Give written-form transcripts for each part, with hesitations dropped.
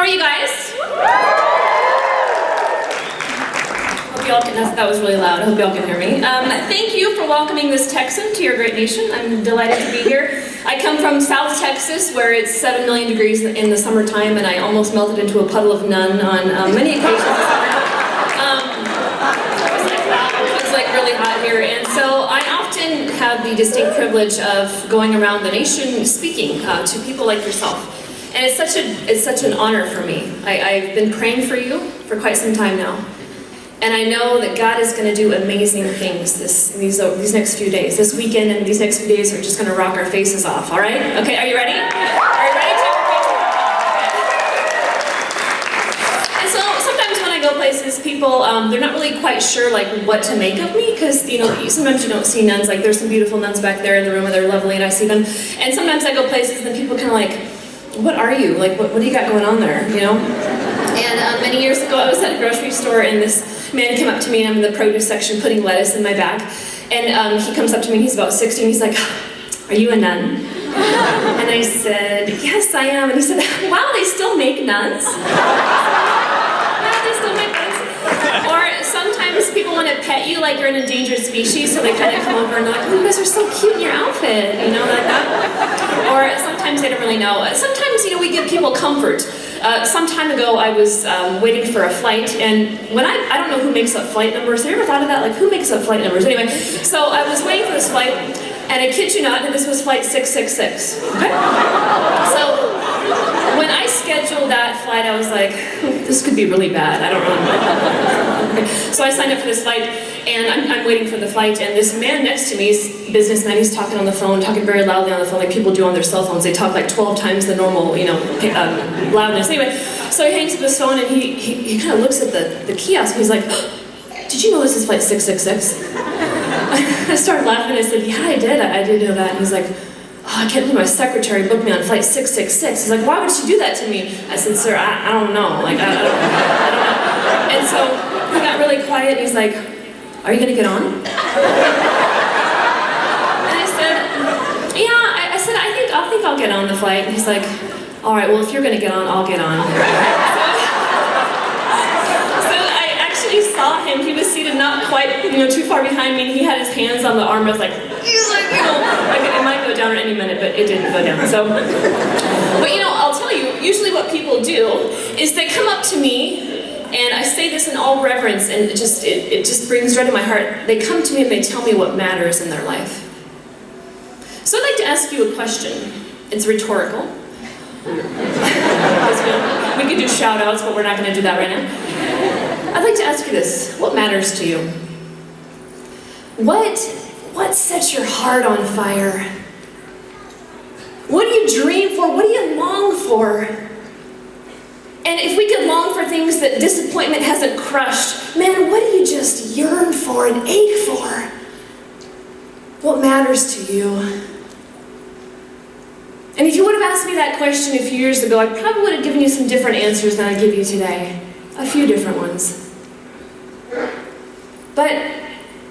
are you guys? Hope y'all can, that was really loud. I hope y'all can hear me. Thank you for welcoming this Texan to your great nation. I'm delighted to be here. I come from South Texas, where it's 7 million degrees in the summertime, and I almost melted into a puddle of none on many occasions this summer. It was like really hot here, and so I often have the distinct privilege of going around the nation speaking to people like yourself. And it's such an honor for me. I've been praying for you for quite some time now. And I know that God is going to do amazing things these next few days. This weekend and these next few days are just going to rock our faces off, all right? Okay, are you ready? Are you ready to have your faces rock off? And so sometimes when I go places, people, they're not really quite sure like what to make of me, because sometimes you don't see nuns. Like there's some beautiful nuns back there in the room, and they're lovely, and I see them. And sometimes I go places and people kind of like, what are you? Like, what do you got going on there, you know? And many years ago, I was at a grocery store, and this man came up to me, and I'm in the produce section putting lettuce in my bag. And he comes up to me, and he's about 60, and he's like, are you a nun? And I said, yes, I am. And he said, wow, they still make nuns? Yeah, they still make nuns. Or sometimes people want to pet you like you're an endangered species, so they kind of come over and they're like, oh, you guys are so cute in your outfit, you know, like that. Or sometimes they don't really know. Sometimes, we give people comfort. Some time ago, I was waiting for a flight, and when I don't know who makes up flight numbers. Have you ever thought of that? Like, who makes up flight numbers? Anyway, so I was waiting for this flight, and I kid you not, this was flight 666, okay? So when I scheduled that flight, I was like, this could be really bad. I don't really know. Okay. So I signed up for this flight, and I'm waiting for the flight, and this man next to me, he's a businessman, he's talking on the phone, talking very loudly on the phone, like people do on their cell phones. They talk like 12 times the normal, loudness. Anyway, so he hangs up his phone, and he kind of looks at the kiosk, and he's like, did you know this is flight 666? I started laughing, and I said, yeah, I did know that. And he's like, oh, I can't believe my secretary booked me on flight 666. He's like, why would she do that to me? I said, sir, I don't know. Like, I don't know. And so he got really quiet, and he's like, are you going to get on? And I said, yeah, I said, I think I'll get on the flight. And he's like, all right, well, if you're going to get on, I'll get on. So I actually saw him. He was seated not quite, too far behind me, and he had his hands on the arm. I was like, it might go down at any minute, but it didn't go down. So, but I'll tell you, usually what people do is they come up to me, and I say this in all reverence, and it just brings joy to my heart. They come to me and they tell me what matters in their life. So I'd like to ask you a question. It's rhetorical. We could do shout-outs, but we're not going to do that right now. I'd like to ask you this. What matters to you? What sets your heart on fire? What do you dream for? What do you long for? And if we could long for things that disappointment hasn't crushed, man, what do you just yearn for and ache for? What matters to you? And if you would have asked me that question a few years ago, I probably would have given you some different answers than I give you today. A few different ones. But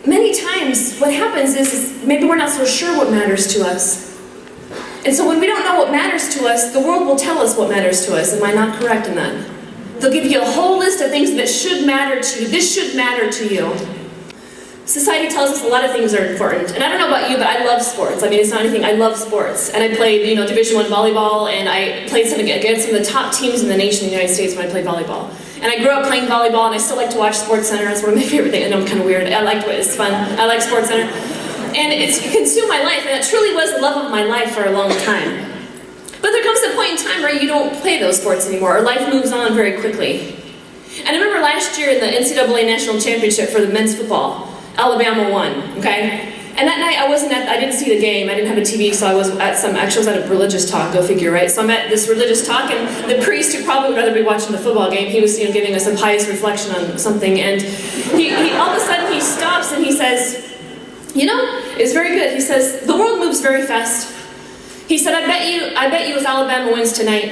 many times what happens is maybe we're not so sure what matters to us. And so when we don't know what matters to us, the world will tell us what matters to us. Am I not correct in that? They'll give you a whole list of things that should matter to you. This should matter to you. Society tells us a lot of things are important. And I don't know about you, but I love sports. I mean, it's not anything. I love sports. And I played, Division I volleyball, and I played against some of the top teams in the nation in the United States when I played volleyball. And I grew up playing volleyball, and I still like to watch SportsCenter. It's one of my favorite things. I know I'm kind of weird. I like it. It's fun. I like SportsCenter. And it's consumed my life, and it truly was the love of my life for a long time. But there comes a point in time where you don't play those sports anymore, or life moves on very quickly. And I remember last year in the NCAA National Championship for the men's football, Alabama won, okay? And that night I didn't see the game, I didn't have a TV, so I was at a religious talk, go figure, right? So I'm at this religious talk, and the priest, who probably would rather be watching the football game, he was giving us a pious reflection on something, and he all of a sudden he stops and he says, it's very good. He says, the world moves very fast. He said, I bet you if Alabama wins tonight,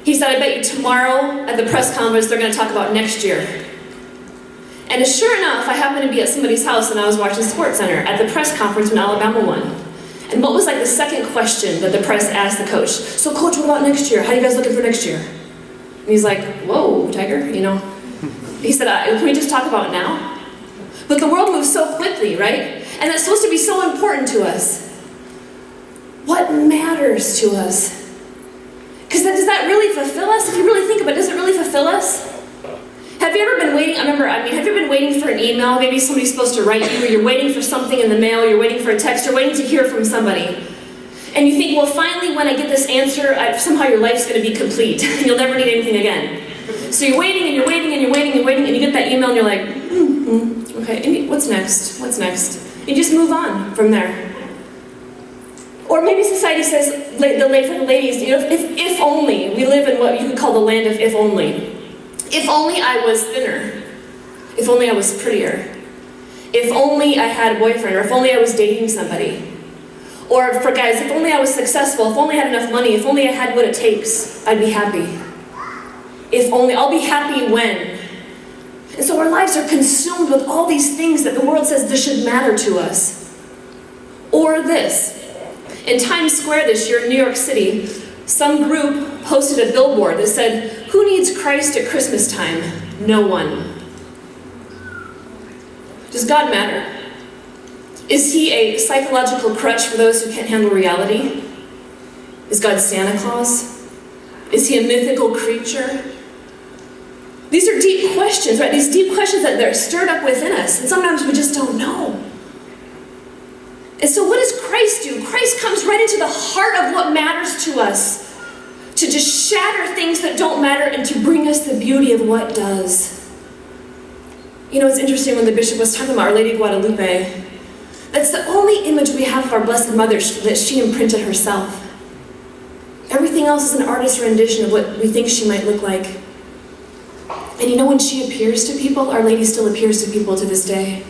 he said, I bet you tomorrow at the press conference they're going to talk about next year. And sure enough, I happened to be at somebody's house and I was watching SportsCenter at the press conference when Alabama won. And what was like the second question that the press asked the coach? So coach, what about next year? How are you guys looking for next year? And he's like, whoa, Tiger, you know. He said, can we just talk about now? But the world moves so quickly, right? And that's supposed to be so important to us. What matters to us? Because does that really fulfill us? If you really think about it, does it really fulfill us? Have you ever been waiting, have you ever been waiting for an email? Maybe somebody's supposed to write you, or you're waiting for something in the mail, you're waiting for a text, you're waiting to hear from somebody. And you think, well, finally, when I get this answer, somehow your life's going to be complete. You'll never need anything again. So you're waiting, and you're waiting, and you're waiting, and you're waiting, and you get that email, and you're like, okay, and what's next? What's next? And you just move on from there. Or maybe society says, for the ladies, you know, if only, we live in what you could call the land of if only. If only I was thinner. If only I was prettier. If only I had a boyfriend, or if only I was dating somebody. Or for guys, if only I was successful, if only I had enough money, if only I had what it takes, I'd be happy. If only, I'll be happy when. And so our lives are consumed with all these things that the world says this should matter to us. Or this. In Times Square this year in New York City, some group posted a billboard that said, "Who needs Christ at Christmas time? No one." Does God matter? Is he a psychological crutch for those who can't handle reality? Is God Santa Claus? Is he a mythical creature? These are deep questions, right? These deep questions that they're stirred up within us, and sometimes we just don't know. And so what does Christ do? Christ comes right into the heart of what matters to us, to just shatter things that don't matter and to bring us the beauty of what does. You know, it's interesting when the bishop was talking about Our Lady of Guadalupe. That's the only image we have of our Blessed Mother that she imprinted herself. Everything else is an artist's rendition of what we think she might look like. And you know, when she appears to people, Our Lady still appears to people to this day.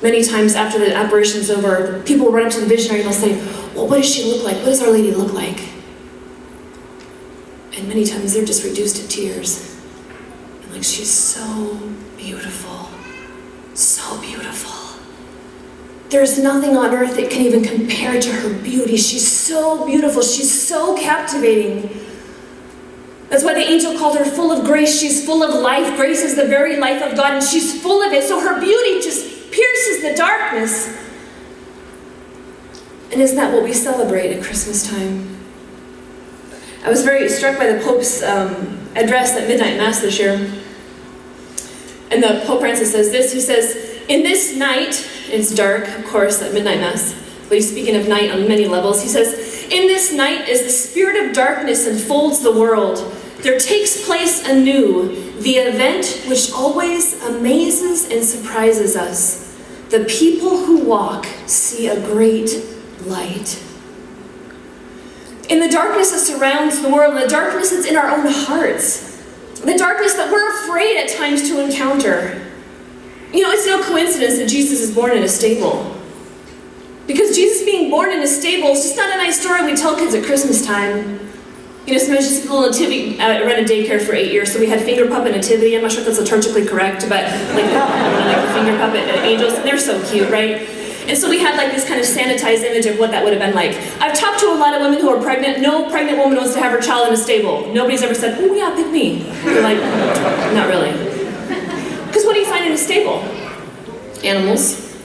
Many times after the apparition's over, people will run up to the visionary and they'll say, well, what does she look like? What does Our Lady look like? And many times they're just reduced to tears. And like, she's so beautiful. So beautiful. There's nothing on earth that can even compare to her beauty. She's so beautiful. She's so captivating. That's why the angel called her full of grace. She's full of life. Grace is the very life of God, and she's full of it. So her beauty just pierces the darkness. And isn't that what we celebrate at Christmas time? I was very struck by the Pope's address at Midnight Mass this year. And the Pope Francis says this. He says, in this night, it's dark, of course, at Midnight Mass, but he's speaking of night on many levels. He says, in this night, as the spirit of darkness enfolds the world, there takes place anew the event which always amazes and surprises us. The people who walk see a great light. In the darkness that surrounds the world, the darkness that's in our own hearts, the darkness that we're afraid at times to encounter. You know, it's no coincidence that Jesus is born in a stable. Because Jesus being born in a stable is just not a nice story we tell kids at Christmas time. You know, sometimes just a little nativity. I ran a daycare for 8 years, so we had finger puppet nativity. I'm not sure if that's liturgically correct, but like the finger puppet angels, and they're so cute, right? And so we had like this kind of sanitized image of what that would have been like. I've talked to a lot of women who are pregnant. No pregnant woman wants to have her child in a stable. Nobody's ever said, oh yeah, pick me. They're like, not really. Because what do you find in a stable? Animals.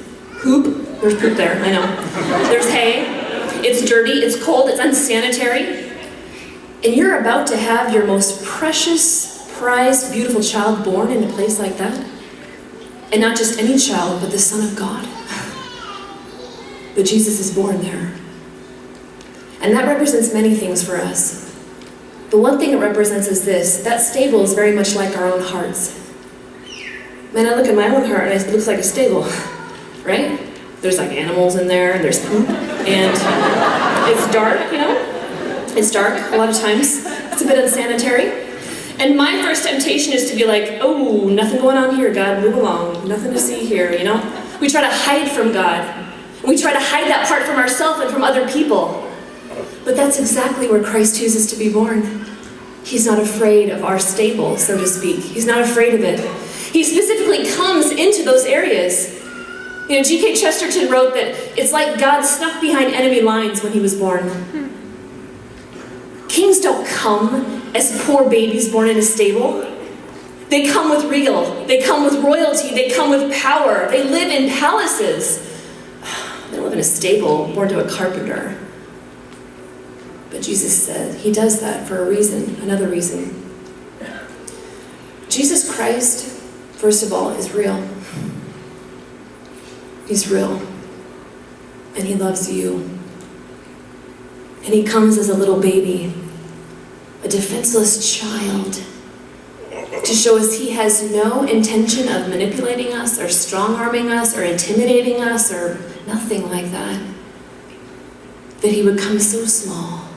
Poop. There's poop there, I know. There's hay. It's dirty, it's cold, it's unsanitary. And you're about to have your most precious, prized, beautiful child born in a place like that. And not just any child, but the Son of God. But Jesus is born there. And that represents many things for us. The one thing it represents is this: that stable is very much like our own hearts. Man, I look at my own heart and it looks like a stable, right? There's like animals in there, and there's poop, and it's dark, you know? It's dark a lot of times. It's a bit unsanitary. And my first temptation is to be like, oh, nothing going on here, God, move along. Nothing to see here, you know? We try to hide from God. We try to hide that part from ourselves and from other people. But that's exactly where Christ chooses to be born. He's not afraid of our stable, so to speak. He's not afraid of it. He specifically comes into those areas. You know, G.K. Chesterton wrote that it's like God snuck behind enemy lines when he was born. Kings don't come as poor babies born in a stable. They come with they come with royalty, they come with power. They live in palaces. They live in a stable, born to a carpenter. But Jesus said he does that for a reason, another reason. Jesus Christ, first of all, is real. He's real. And he loves you. And he comes as a little baby, a defenseless child, to show us he has no intention of manipulating us or strong-arming us or intimidating us or nothing like that. That he would come so small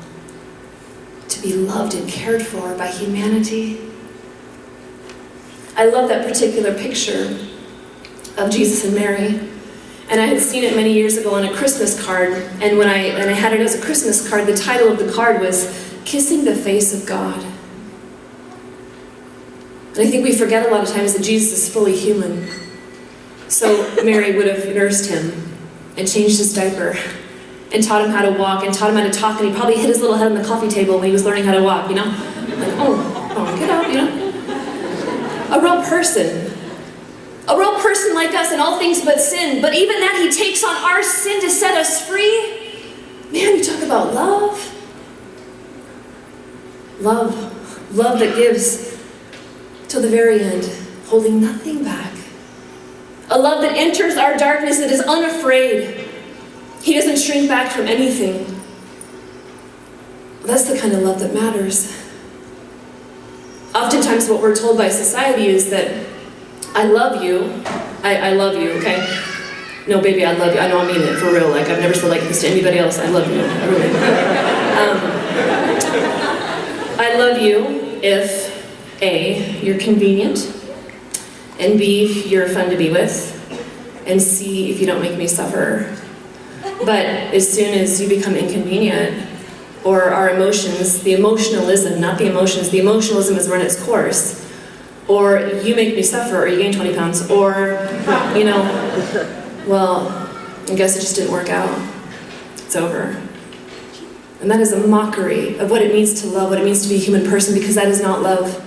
to be loved and cared for by humanity. I love that particular picture of Jesus and Mary. And I had seen it many years ago on a Christmas card. And when I had it as a Christmas card, the title of the card was Kissing the Face of God. And I think we forget a lot of times that Jesus is fully human. So Mary would have nursed him and changed his diaper and taught him how to walk and taught him how to talk, and he probably hit his little head on the coffee table when he was learning how to walk, you know? Like, oh, get out, you know? A real person. A real person like us in all things but sin. But even that, he takes on our sin to set us free. Man, you talk about love. Love that gives till the very end, holding nothing back. A love that enters our darkness, that is unafraid. He doesn't shrink back from anything. That's the kind of love that matters. Oftentimes what we're told by society is that I love you. I love you, okay? No, baby, I love you. I know I mean it, for real. Like, I've never said like this to anybody else. I love you. I really I love you if A, you're convenient, and B, you're fun to be with, and C, if you don't make me suffer. But as soon as you become inconvenient, or our emotions, the emotionalism, not the emotions, the emotionalism has run its course, or you make me suffer, or you gain 20 pounds, or, you know, well, I guess it just didn't work out. It's over. And that is a mockery of what it means to love, what it means to be a human person, because that is not love.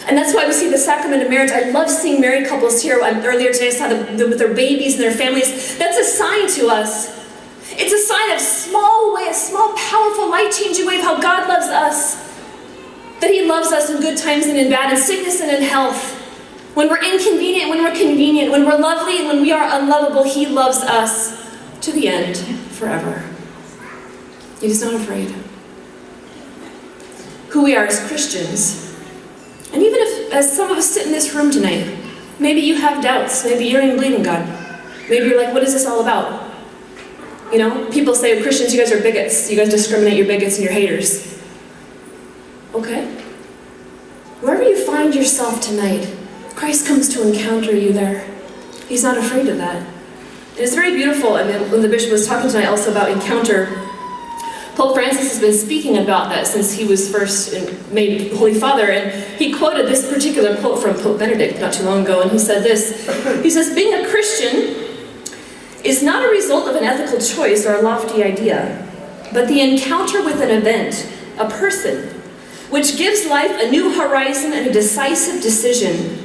And that's why we see the sacrament of marriage. I love seeing married couples here. Earlier today I saw with their babies and their families. That's a sign to us. It's a sign of a small, powerful, life-changing way of how God loves us. That he loves us in good times and in bad, in sickness and in health. When we're inconvenient, when we're convenient, when we're lovely and when we are unlovable, he loves us to the end, forever. He's not afraid. Who we are as Christians. And even if, as some of us sit in this room tonight, maybe you have doubts, maybe you don't even believe in God. Maybe you're like, what is this all about? You know, people say, Christians, you guys are bigots. You guys discriminate, you're bigots and you're haters. Okay. Wherever you find yourself tonight, Christ comes to encounter you there. He's not afraid of that. And it's very beautiful. I mean, when the bishop was talking tonight also about encounter, Pope Francis has been speaking about that since he was first made Holy Father, and he quoted this particular quote from Pope Benedict not too long ago, and he said this. He says, being a Christian is not a result of an ethical choice or a lofty idea, but the encounter with an event, a person, which gives life a new horizon and a decisive decision.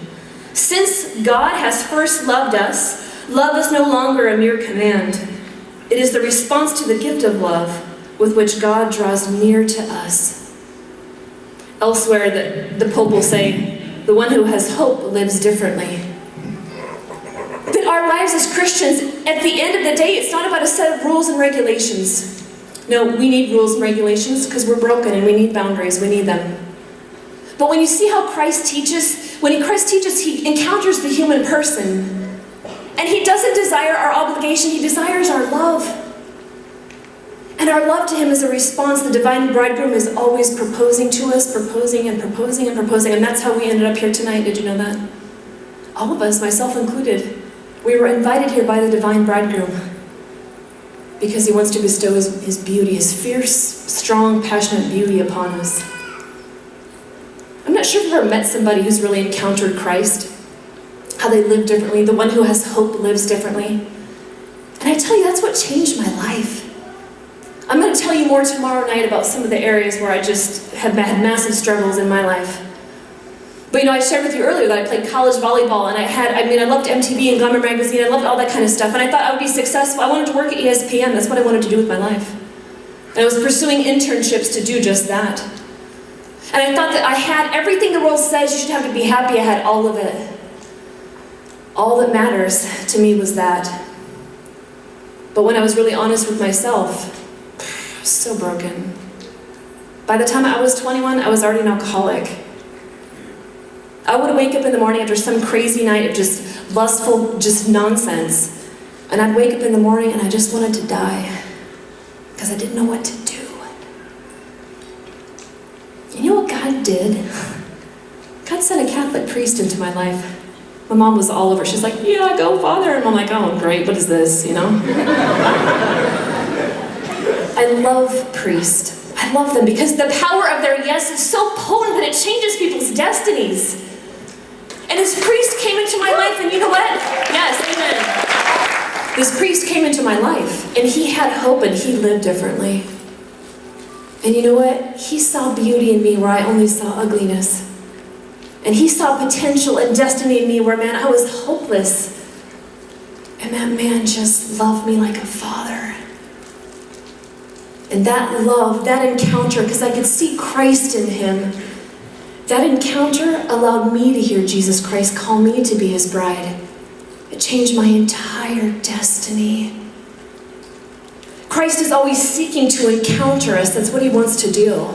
Since God has first loved us, love is no longer a mere command. It is the response to the gift of love with which God draws near to us. Elsewhere, the Pope will say, the one who has hope lives differently. That our lives as Christians, at the end of the day, it's not about a set of rules and regulations. No, we need rules and regulations because we're broken and we need boundaries, we need them. But when you see how Christ teaches, he encounters the human person. And he doesn't desire our obligation, he desires our love. And our love to him is a response. The divine bridegroom is always proposing to us, proposing and proposing and proposing. And that's how we ended up here tonight. Did you know that? All of us, myself included, we were invited here by the divine bridegroom because he wants to bestow his beauty, his fierce, strong, passionate beauty upon us. I'm not sure if you've ever met somebody who's really encountered Christ, how they live differently. The one who has hope lives differently. And I tell you, that's what changed my life. I'm going to tell you you more tomorrow night about some of the areas where I just have had massive struggles in my life. But I shared with you earlier that I played college volleyball, and I loved MTV and Glamour magazine, I loved all that kind of stuff, and I thought I would be successful. I wanted to work at ESPN, that's what I wanted to do with my life. And I was pursuing internships to do just that. And I thought that I had everything the world says you should have to be happy, I had all of it. All that matters to me was that. But when I was really honest with myself, I was so broken. By the time I was 21, I was already an alcoholic. I would wake up in the morning after some crazy night of just lustful, just nonsense. And I'd wake up in the morning and I just wanted to die. Because I didn't know what to do. You know what God did? God sent a Catholic priest into my life. My mom was all over. She's like, yeah, go, Father. And I'm like, oh, great, what is this, I love priests. I love them because the power of their yes is so potent that it changes people's destinies. And this priest came into my life, and you know what? Yes, amen. This priest came into my life, and he had hope, and he lived differently. And you know what? He saw beauty in me where I only saw ugliness. And he saw potential and destiny in me where, man, I was hopeless. And that man just loved me like a father. And that love, that encounter, because I could see Christ in him, that encounter allowed me to hear Jesus Christ call me to be his bride. It changed my entire destiny. Christ is always seeking to encounter us. That's what he wants to do.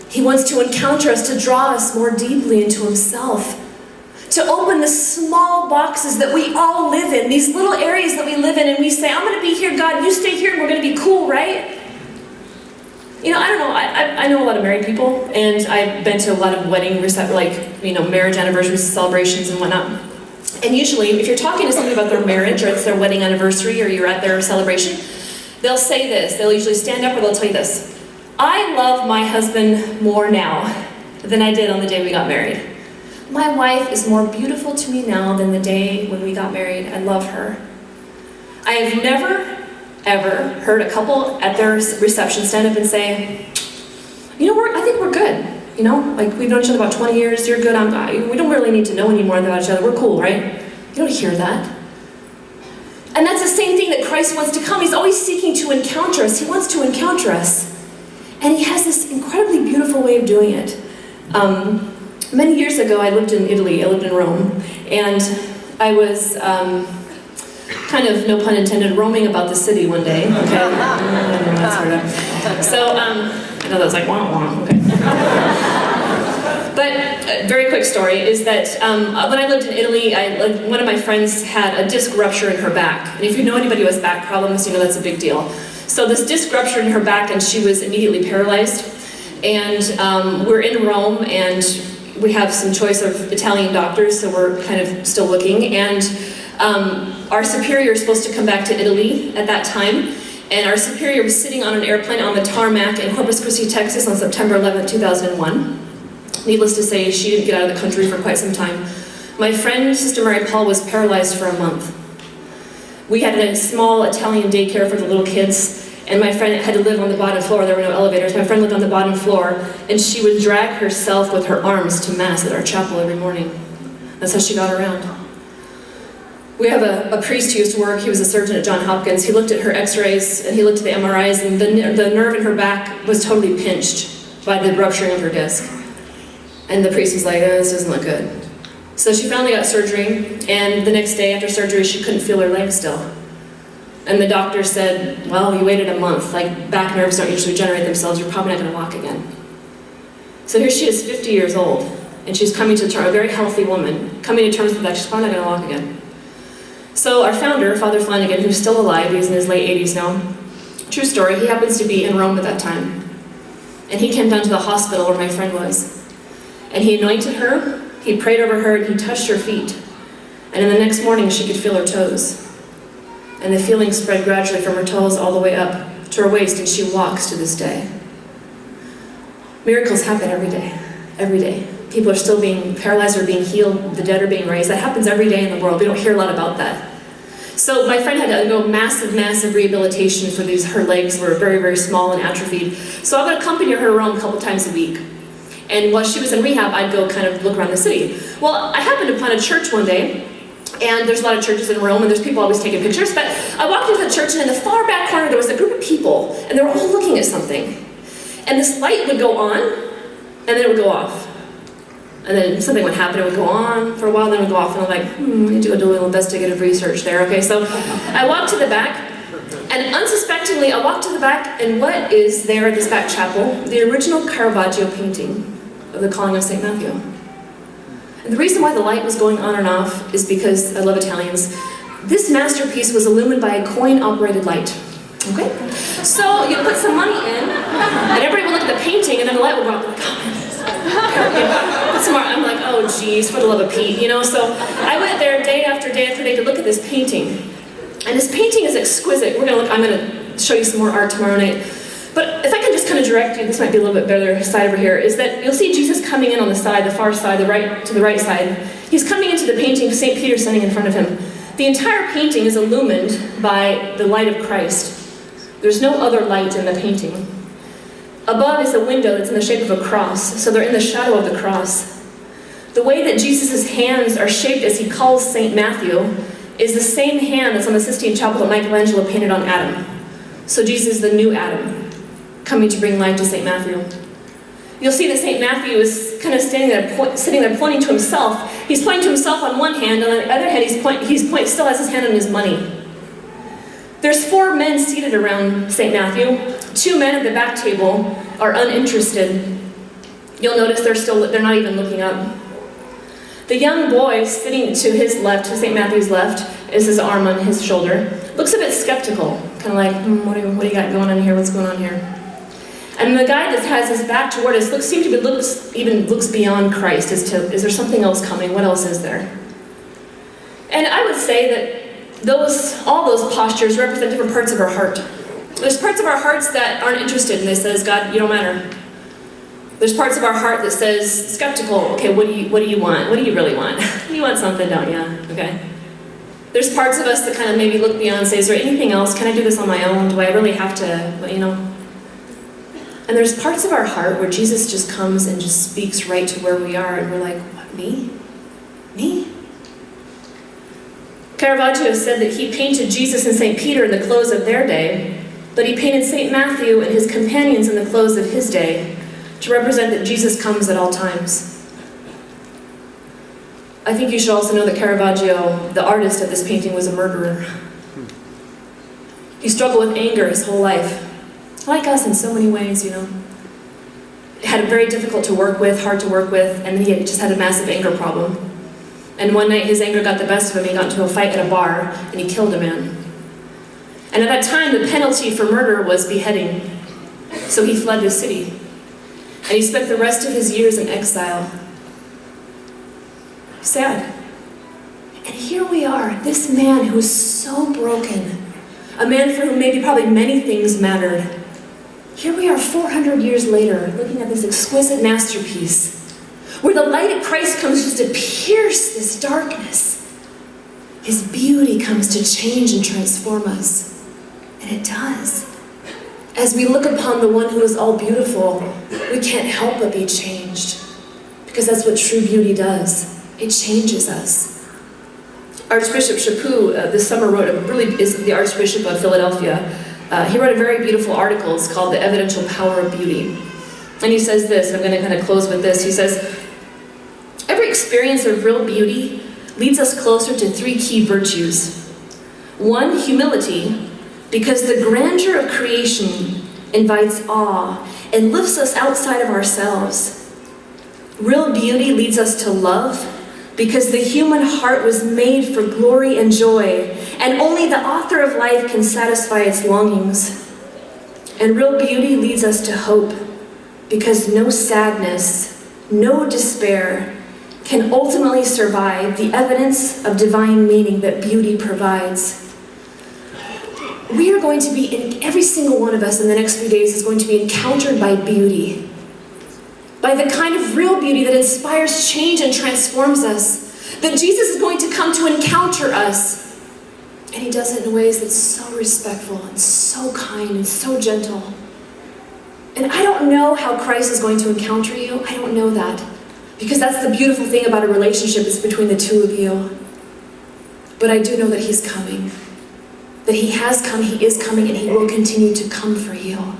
He wants to encounter us, to draw us more deeply into himself. To open the small boxes that we all live in, these little areas that we live in, and we say, I'm going to be here, God, you stay here, and we're going to be cool, right? I don't know, I know a lot of married people, and I've been to a lot of wedding marriage anniversaries, celebrations, and whatnot. And usually, if you're talking to somebody about their marriage, or it's their wedding anniversary, or you're at their celebration, they'll say this. They'll usually stand up, or they'll tell you this. I love my husband more now than I did on the day we got married. My wife is more beautiful to me now than the day when we got married. I love her. I have never, ever heard a couple at their reception stand up and say, I think we're good. We've known each other about 20 years, you're good, we don't really need to know any more about each other, we're cool, right? You don't hear that. And that's the same thing that Christ wants to come. He's always seeking to encounter us. He wants to encounter us. And he has this incredibly beautiful way of doing it. Many years ago, I lived in Italy, I lived in Rome, and I was kind of, no pun intended, roaming about the city one day, okay? So, I know that was like, wah, wah, okay. But a very quick story is that when I lived in Italy, one of my friends had a disc rupture in her back. And if you know anybody who has back problems, that's a big deal. So this disc ruptured in her back, and she was immediately paralyzed. And we're in Rome, and we have some choice of Italian doctors, so we're kind of still looking. And our superior was supposed to come back to Italy at that time. And our superior was sitting on an airplane on the tarmac in Corpus Christi, Texas on September 11, 2001. Needless to say, she didn't get out of the country for quite some time. My friend, Sister Mary Paul, was paralyzed for a month. We had a small Italian daycare for the little kids, and my friend had to live on the bottom floor. There were no elevators. My friend lived on the bottom floor, and she would drag herself with her arms to Mass at our chapel every morning. That's how she got around. We have a priest who used to work. He was a surgeon at Johns Hopkins. He looked at her x-rays, and he looked at the MRIs, and the nerve in her back was totally pinched by the rupturing of her disc. And the priest was like, oh, this doesn't look good. So she finally got surgery, and the next day after surgery, she couldn't feel her leg still. And the doctor said, well, you waited a month. Back nerves don't usually regenerate themselves. You're probably not going to walk again. So here she is, 50 years old, and she's coming to terms, a very healthy woman, coming to terms with that she's probably not going to walk again. So our founder, Father Flanagan, who's still alive, he's in his late 80s now, true story, he happens to be in Rome at that time. And he came down to the hospital where my friend was. And he anointed her, he prayed over her, and he touched her feet. And in the next morning, she could feel her toes. And the feeling spread gradually from her toes all the way up to her waist, and she walks to this day. Miracles happen every day, every day. People are still being paralyzed or being healed, the dead are being raised. That happens every day in the world. We don't hear a lot about that. So my friend had to undergo massive rehabilitation for her legs were very, very small and atrophied. So I would accompany her around a couple times a week. And while she was in rehab, I'd go kind of look around the city. Well, I happened upon a church one day, and there's a lot of churches in Rome, and there's people always taking pictures, but I walked into the church, and in the far back corner, there was a group of people, and they were all looking at something. And this light would go on, and then it would go off. And then something would happen, it would go on for a while, then it would go off, and I'm like, I do a little investigative research there, okay? So I walked to the back, and unsuspectingly, I walked to the back, and what is there at this back chapel? The original Caravaggio painting of the Calling of St. Matthew. And the reason why the light was going on and off is because, I love Italians, this masterpiece was illumined by a coin-operated light. Okay? So you put some money in, and everybody would look at the painting, and then the light would go off, like, I'm like, oh geez, for the love of Pete, you know? So I went there day after day after day to look at this painting. And this painting is exquisite. I'm gonna show you some more art tomorrow night. But if I can just kind of direct you, this might be a little bit better side over here, is that you'll see Jesus coming in on the side, the far side, to the right side. He's coming into the painting, St. Peter standing in front of him. The entire painting is illumined by the light of Christ. There's no other light in the painting. Above is a window that's in the shape of a cross, so they're in the shadow of the cross. The way that Jesus' hands are shaped as he calls St. Matthew is the same hand that's on the Sistine Chapel that Michelangelo painted on Adam. So Jesus is the new Adam, coming to bring life to St. Matthew. You'll see that St. Matthew is kind of sitting there pointing to himself. He's pointing to himself on one hand, and on the other hand he still has his hand on his money. There's 4 men seated around St. Matthew. 2 men at the back table are uninterested. You'll notice they're not even looking up. The young boy sitting to his left, to St. Matthew's left, is his arm on his shoulder. Looks a bit skeptical, kind of like, what do you got going on here? What's going on here? And the guy that has his back toward us looks beyond Christ as to, is there something else coming? What else is there? And I would say that all those postures represent different parts of our heart. There's parts of our hearts that aren't interested, and they says, God, you don't matter. There's parts of our heart that says, skeptical, okay, what do you want? What do you really want? You want something, don't you? Okay. There's parts of us that kind of maybe look beyond and say, is there anything else? Can I do this on my own? Do I really have to, you know? And there's parts of our heart where Jesus just comes and just speaks right to where we are, and we're like, what, me? Me? Caravaggio said that he painted Jesus and St. Peter in the clothes of their day, but he painted St. Matthew and his companions in the clothes of his day to represent that Jesus comes at all times. I think you should also know that Caravaggio, the artist of this painting, was a murderer. He struggled with anger his whole life. Like us in so many ways, you know. Had it very difficult to work with, hard to work with, and he just had a massive anger problem. And one night his anger got the best of him, he got into a fight at a bar, and he killed a man. And at that time, the penalty for murder was beheading. So he fled the city. And he spent the rest of his years in exile. Sad. And here we are, this man who is so broken, a man for whom maybe probably many things mattered. Here we are 400 years later, looking at this exquisite masterpiece, where the light of Christ comes just to pierce this darkness. His beauty comes to change and transform us. And it does. As we look upon the one who is all beautiful, we can't help but be changed. Because that's what true beauty does. It changes us. Archbishop Chaput this summer is the Archbishop of Philadelphia. He wrote a very beautiful article. It's called The Evidential Power of Beauty. And he says this, I'm going to kind of close with this. He says, every experience of real beauty leads us closer to 3 key virtues. 1, humility, because the grandeur of creation invites awe and lifts us outside of ourselves. Real beauty leads us to love, because the human heart was made for glory and joy, and only the author of life can satisfy its longings. And real beauty leads us to hope, because no sadness, no despair can ultimately survive the evidence of divine meaning that beauty provides. We are going to be, every single one of us in the next few days is going to be encountered by beauty. By the kind of real beauty that inspires change and transforms us. That Jesus is going to come to encounter us. And he does it in ways that's so respectful and so kind and so gentle. And I don't know how Christ is going to encounter you. I don't know that. Because that's the beautiful thing about a relationship, is between the two of you. But I do know that he's coming. That he has come, he is coming, and he will continue to come for you.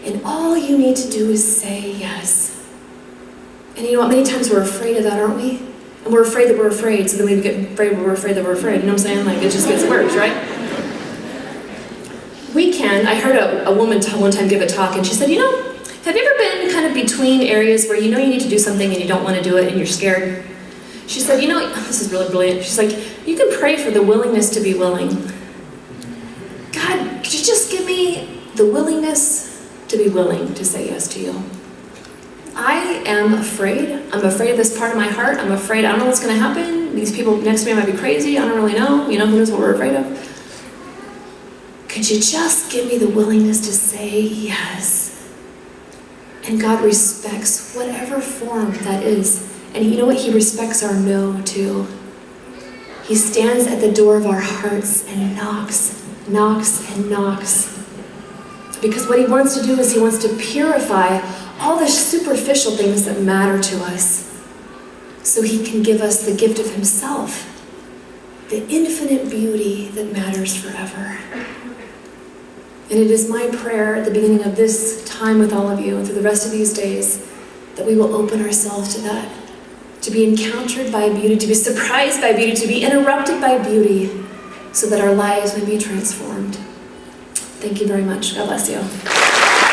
And all you need to do is say yes. And you know what? Many times we're afraid of that, aren't we? And we're afraid that we're afraid, so then we get afraid that we're afraid that we're afraid. You know what I'm saying? Like, it just gets worse, right? I heard a woman one time give a talk, and she said, have you ever been kind of between areas where you know you need to do something and you don't want to do it and you're scared? She said, this is really brilliant. She's like, you can pray for the willingness to be willing. God, could you just give me the willingness to be willing to say yes to you? I am afraid. I'm afraid of this part of my heart. I'm afraid I don't know what's going to happen. These people next to me might be crazy. I don't really know. Who knows what we're afraid of? Could you just give me the willingness to say yes? And God respects whatever form that is. And you know what? He respects our no, too. He stands at the door of our hearts and knocks, and knocks. Because what he wants to do is he wants to purify all the superficial things that matter to us, so he can give us the gift of himself, the infinite beauty that matters forever. And it is my prayer at the beginning of this time with all of you and through the rest of these days that we will open ourselves to that, to be encountered by beauty, to be surprised by beauty, to be interrupted by beauty, so that our lives may be transformed. Thank you very much. God bless you.